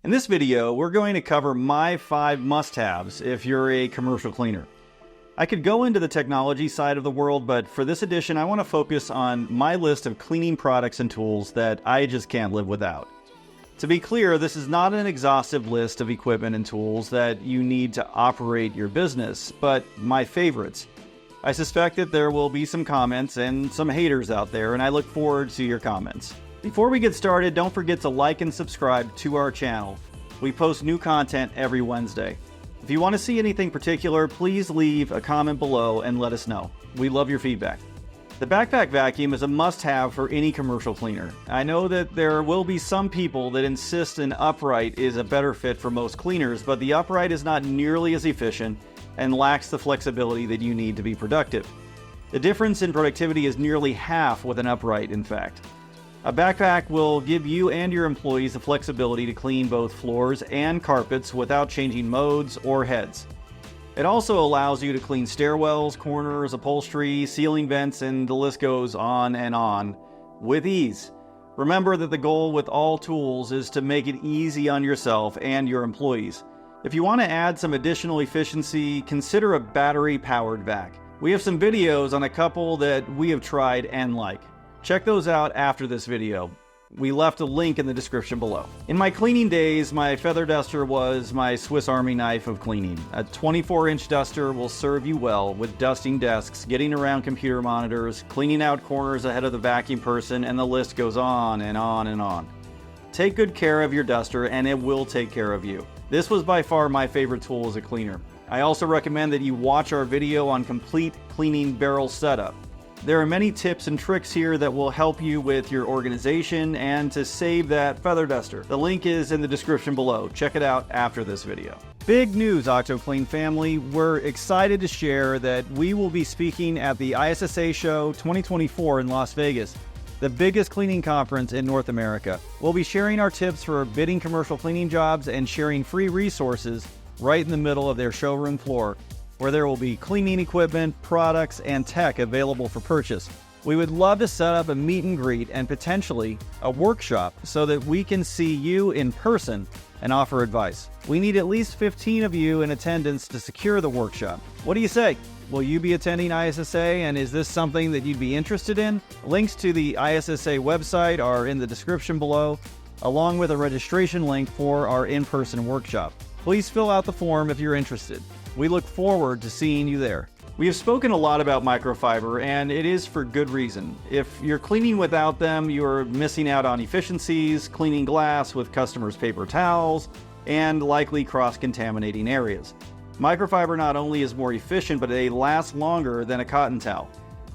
In this video, we're going to cover my 5 must-haves if you're a commercial cleaner. I could go into the technology side of the world, but for this edition, I want to focus on my list of cleaning products and tools that I just can't live without. To be clear, this is not an exhaustive list of equipment and tools that you need to operate your business, but my favorites. I suspect that there will be some comments and some haters out there, and I look forward to your comments. Before we get started, don't forget to like and subscribe to our channel. We post new content every Wednesday. If you want to see anything particular, please leave a comment below and let us know. We love your feedback. The backpack vacuum is a must-have for any commercial cleaner. I know that there will be some people that insist an upright is a better fit for most cleaners, but the upright is not nearly as efficient and lacks the flexibility that you need to be productive. The difference in productivity is nearly half with an upright, in fact. A backpack will give you and your employees the flexibility to clean both floors and carpets without changing modes or heads. It also allows you to clean stairwells, corners, upholstery, ceiling vents, and the list goes on with ease. Remember that the goal with all tools is to make it easy on yourself and your employees. If you want to add some additional efficiency, consider a battery-powered vac. We have some videos on a couple that we have tried and like. Check those out after this video. We left a link in the description below. In my cleaning days, my feather duster was my Swiss Army knife of cleaning. A 24-inch duster will serve you well with dusting desks, getting around computer monitors, cleaning out corners ahead of the vacuum person, and the list goes on and on and on. Take good care of your duster and it will take care of you. This was by far my favorite tool as a cleaner. I also recommend that you watch our video on complete cleaning barrel setup. There are many tips and tricks here that will help you with your organization and to save that feather duster. The link is in the description below. Check it out after this video. Big news, OctoClean family. We're excited to share that we will be speaking at the ISSA Show 2024 in Las Vegas, the biggest cleaning conference in North America. We'll be sharing our tips for bidding commercial cleaning jobs and sharing free resources right in the middle of their showroom floor, where there will be cleaning equipment, products, and tech available for purchase. We would love to set up a meet and greet and potentially a workshop so that we can see you in person and offer advice. We need at least 15 of you in attendance to secure the workshop. What do you say? Will you be attending ISSA, and is this something that you'd be interested in? Links to the ISSA website are in the description below, along with a registration link for our in-person workshop. Please fill out the form if you're interested. We look forward to seeing you there. We have spoken a lot about microfiber, and it is for good reason. If you're cleaning without them, you're missing out on efficiencies, cleaning glass with customers' paper towels, and likely cross-contaminating areas. Microfiber not only is more efficient, but they last longer than a cotton towel.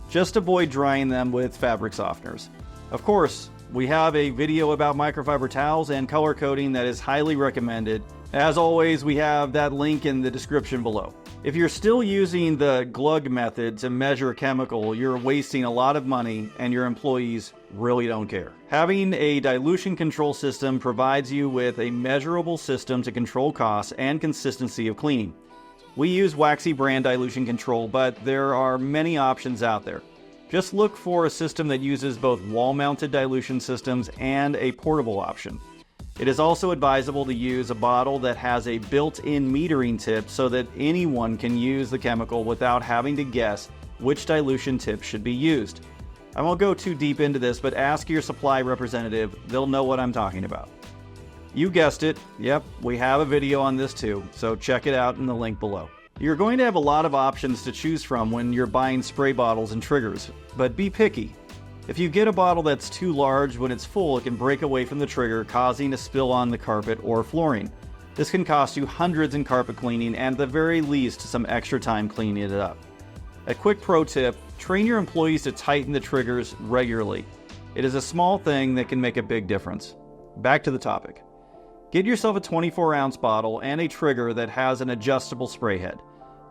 Just avoid drying them with fabric softeners. Of course, we have a video about microfiber towels and color coding that is highly recommended. As always, we have that link in the description below. If you're still using the glug method to measure a chemical, you're wasting a lot of money and your employees really don't care. Having a dilution control system provides you with a measurable system to control costs and consistency of cleaning. We use Waxy brand dilution control, but there are many options out there. Just look for a system that uses both wall-mounted dilution systems and a portable option. It is also advisable to use a bottle that has a built-in metering tip so that anyone can use the chemical without having to guess which dilution tip should be used. I won't go too deep into this, but ask your supply representative. They'll know what I'm talking about. You guessed it. Yep, we have a video on this too, so check it out in the link below. You're going to have a lot of options to choose from when you're buying spray bottles and triggers, but be picky. If you get a bottle that's too large, when it's full, it can break away from the trigger, causing a spill on the carpet or flooring. This can cost you hundreds in carpet cleaning and at the very least some extra time cleaning it up. A quick pro tip, train your employees to tighten the triggers regularly. It is a small thing that can make a big difference. Back to the topic. Get yourself a 24-ounce bottle and a trigger that has an adjustable spray head.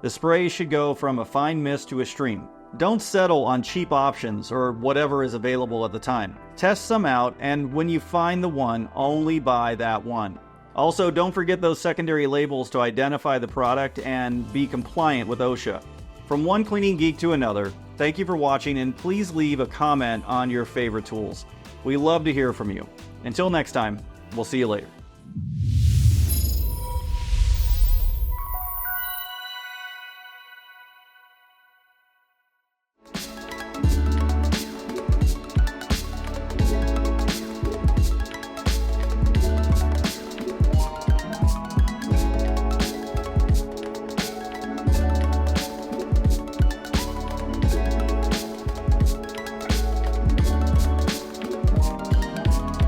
The spray should go from a fine mist to a stream. Don't settle on cheap options or whatever is available at the time. Test some out, and when you find the one, only buy that one. Also, don't forget those secondary labels to identify the product and be compliant with OSHA. From one cleaning geek to another, thank you for watching, and please leave a comment on your favorite tools. We love to hear from you. Until next time, we'll see you later.